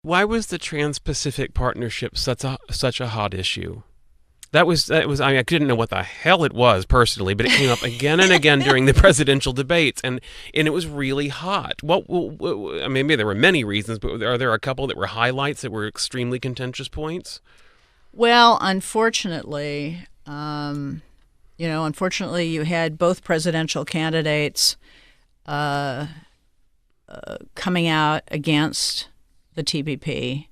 Why was the Trans-Pacific Partnership such a hot issue? That was. I mean, I didn't know what the hell it was personally, but it came up again and again during the presidential debates, and it was really hot. I mean, maybe there were many reasons, but are there a couple that were highlights that were extremely contentious points? Well, unfortunately, unfortunately, you had both presidential candidates coming out against the TPP.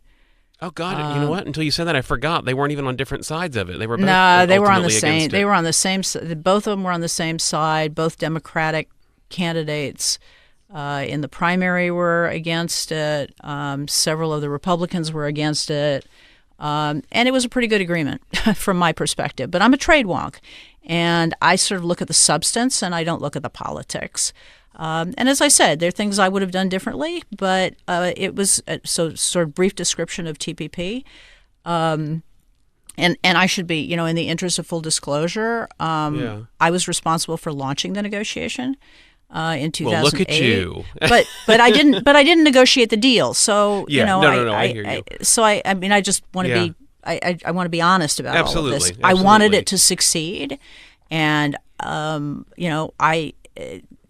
Oh God! You know what? Until you said that, I forgot. They weren't even on different sides of it. They were both No, they were on the ultimately same. against it. They were on the same. Both of them were on the same side. Both Democratic candidates in the primary were against it. Several of the Republicans were against it, and it was a pretty good agreement from my perspective. But I'm a trade wonk, and I sort of look at the substance, and I don't look at the politics. And as I said, there are things I would have done differently, but it was sort of brief description of TPP. And I should be, in the interest of full disclosure, I was responsible for launching the negotiation in 2008. Well, look at you. but I didn't. But I didn't negotiate the deal. So no, I hear you. I just want to be. I want to be honest about all of this. Absolutely. I wanted it to succeed, and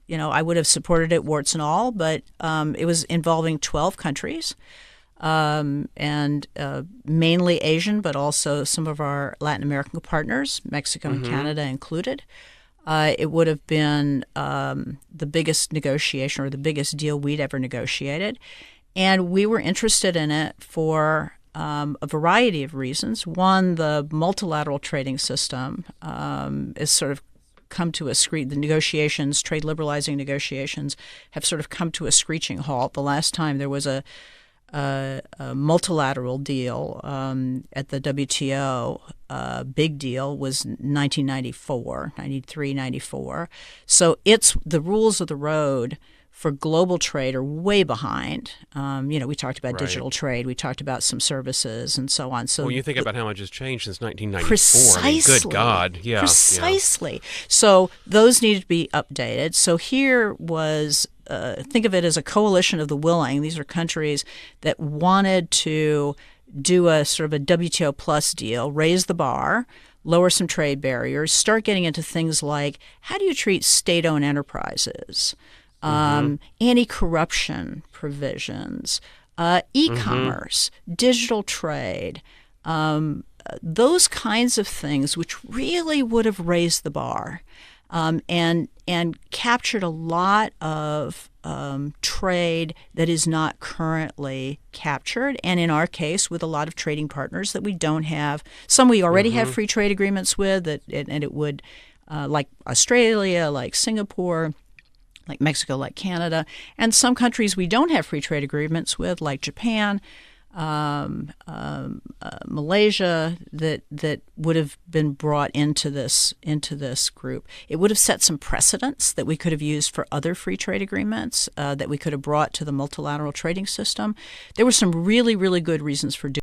I would have supported it, warts and all, but it was involving 12 countries, and mainly Asian, but also some of our Latin American partners, Mexico and Canada included. It would have been the biggest negotiation or the biggest deal we'd ever negotiated. And we were interested in it for a variety of reasons. One, the multilateral trading system is sort of come to the negotiations, trade liberalizing negotiations, have sort of come to a screeching halt. The last time there was a multilateral deal at the WTO, big deal, was 1994, 93, 94. So the rules of the road for global trade are way behind. We talked about digital trade. We talked about some services and so on. So when you think about how much has changed since 1994, precisely, I mean, good God. Yeah. Precisely. Yeah. So those needed to be updated. So here was, think of it as a coalition of the willing. These are countries that wanted to do a sort of a WTO plus deal, raise the bar, lower some trade barriers, start getting into things like how do you treat state-owned enterprises, anti-corruption provisions, e-commerce, digital trade, those kinds of things, which really would have raised the bar and captured a lot of trade that is not currently captured. And in our case, with a lot of trading partners that we don't have, some we already have free trade agreements with, and it would, like Australia, like Singapore, like Mexico, like Canada, and some countries we don't have free trade agreements with, like Japan, Malaysia, that would have been brought into this group. It would have set some precedents that we could have used for other free trade agreements that we could have brought to the multilateral trading system. There were some really, really good reasons for doing